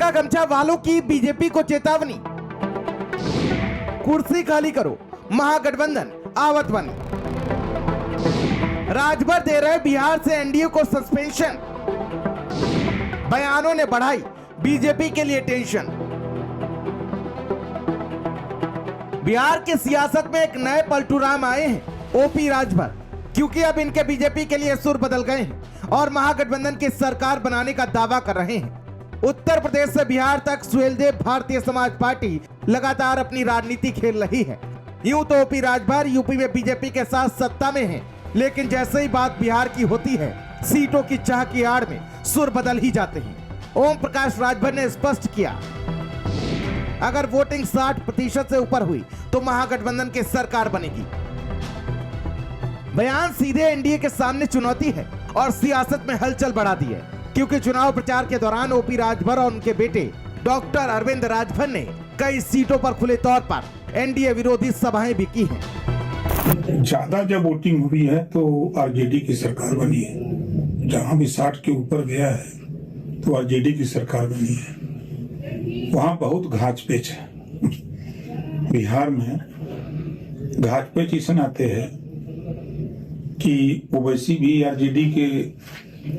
का गमछा वालों की बीजेपी को चेतावनी, कुर्सी खाली करो, महागठबंधन आवत बनी। राजभर दे रहे बिहार से एनडीए को सस्पेंशन, बयानों ने बढ़ाई बीजेपी के लिए टेंशन। बिहार की सियासत में एक नए पलटूराम आए हैं ओपी राजभर, क्योंकि अब इनके बीजेपी के लिए सुर बदल गए हैं और महागठबंधन की सरकार बनाने का दावा कर रहे हैं। उत्तर प्रदेश से बिहार तक सुहेलदेव भारतीय समाज पार्टी लगातार अपनी राजनीति खेल रही है। यूं तो ओपी राजभर यूपी में बीजेपी के साथ सत्ता में हैं, लेकिन जैसे ही बात बिहार की होती है, सीटों की चाह की आड़ में सुर बदल ही जाते हैं। ओम प्रकाश राजभर ने स्पष्ट किया, अगर वोटिंग 60% से ऊपर हुई तो महागठबंधन की सरकार बनेगी। बयान सीधे एनडीए के सामने चुनौती है और सियासत में हलचल बढ़ा दी है, क्योंकि चुनाव प्रचार के दौरान ओपी राजभर और उनके बेटे डॉक्टर अरविंद राजभर ने कई सीटों पर खुले तौर पर एनडीए विरोधी सभाएं भी की हैं। ज्यादा जब वोटिंग हुई है तो आरजेडी की सरकार बनी है। जहां भी 60 के ऊपर गया है तो आरजेडी की सरकार बनी है। वहां बहुत घाच पेच है। बिहार में घाच पेच इसमें आते हैं कि ओवैसी भी आरजेडी के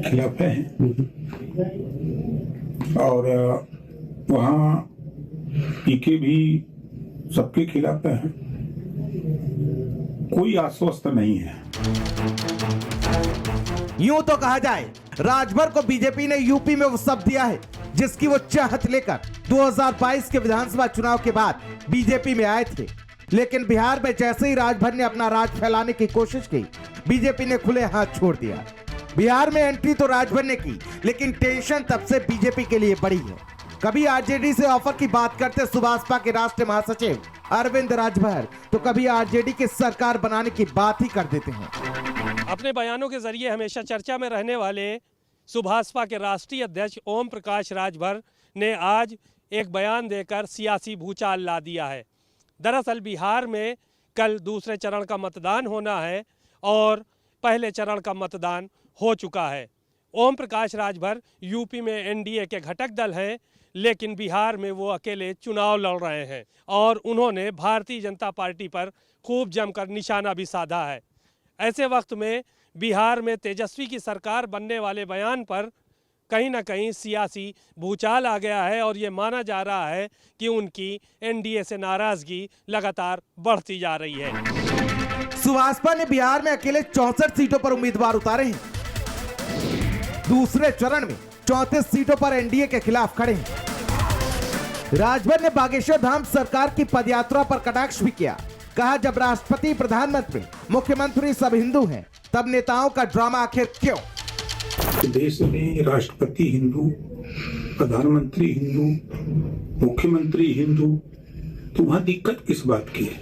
खिलाफ है और वहाँ पीके भी सबके खिलाफ है। कोई आश्वस्त नहीं है। यूं तो कहा जाए, राजभर को बीजेपी ने यूपी में वो सब दिया है जिसकी वो चाहत लेकर 2022 के विधानसभा चुनाव के बाद बीजेपी में आए थे। लेकिन बिहार में जैसे ही राजभर ने अपना राज फैलाने की कोशिश की, बीजेपी ने खुले हाथ छोड़ दिया। बिहार में एंट्री तो राजभर ने की, लेकिन टेंशन तब से बीजेपी के लिए बड़ी है। कभी आरजेडी से ऑफर की बात करते सुभाषपा के राष्ट्रीय महासचिव अरविंद राजभर, तो कभी आरजेडी की सरकार बनाने की बात ही कर देते हैं। अपने बयानों के जरिए हमेशा चर्चा में रहने वाले सुभाषपा के राष्ट्रीय अध्यक्ष ओम प्रकाश राजभर ने आज एक बयान देकर सियासी भूचाल ला दिया है। दरअसल बिहार में कल दूसरे चरण का मतदान होना है और पहले चरण का मतदान हो चुका है। ओम प्रकाश राजभर यूपी में एनडीए के घटक दल हैं, लेकिन बिहार में वो अकेले चुनाव लड़ रहे हैं और उन्होंने भारतीय जनता पार्टी पर खूब जमकर निशाना भी साधा है। ऐसे वक्त में बिहार में तेजस्वी की सरकार बनने वाले बयान पर कहीं ना कहीं सियासी भूचाल आ गया है और ये माना जा रहा है कि उनकी एनडीए से नाराजगी लगातार बढ़ती जा रही है। सुभाषपा ने बिहार में अकेले 64 सीटों पर उम्मीदवार उतारे हैं। दूसरे चरण में 34 सीटों पर एनडीए के खिलाफ खड़े हैं। राजभर ने बागेश्वर धाम सरकार की पदयात्रा पर कटाक्ष भी किया। कहा, जब राष्ट्रपति, प्रधानमंत्री, मुख्यमंत्री सब हिंदू हैं, तब नेताओं का ड्रामा आखिर क्यों? देश में राष्ट्रपति हिंदू, प्रधानमंत्री हिंदू, मुख्यमंत्री हिंदू, तो वहां दिक्कत किस बात की है?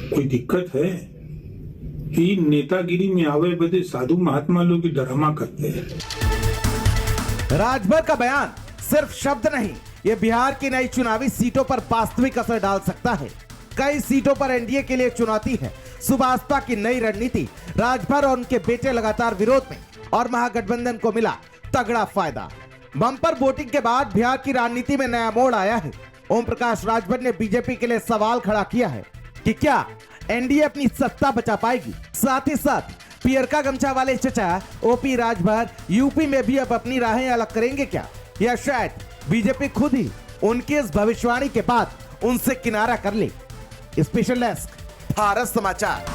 कोई दिक्कत है कि नेतागिरी में आवे बदे साधु महात्मा लोग ड्रामा करते हैं। राजभर का बयान सिर्फ शब्द नहीं, ये बिहार की नई चुनावी सीटों पर वास्तविक असर डाल सकता है। कई सीटों पर एनडीए के लिए चुनौती है। सुभाषपा की नई रणनीति, राजभर और उनके बेटे लगातार विरोध में और महागठबंधन को मिला तगड़ा फायदा। बम्पर वोटिंग के बाद बिहार की राजनीति में नया मोड़ आया है। ओम प्रकाश राजभर ने बीजेपी के लिए सवाल खड़ा किया है कि क्या एनडीए अपनी सत्ता बचा पाएगी। साथ ही साथ पियरका गमछा वाले चचा ओपी राजभर यूपी में भी अब अपनी राहें अलग करेंगे क्या, या शायद बीजेपी खुद ही उनकी इस भविष्यवाणी के बाद उनसे किनारा कर ले। स्पेशल डेस्क, भारत समाचार।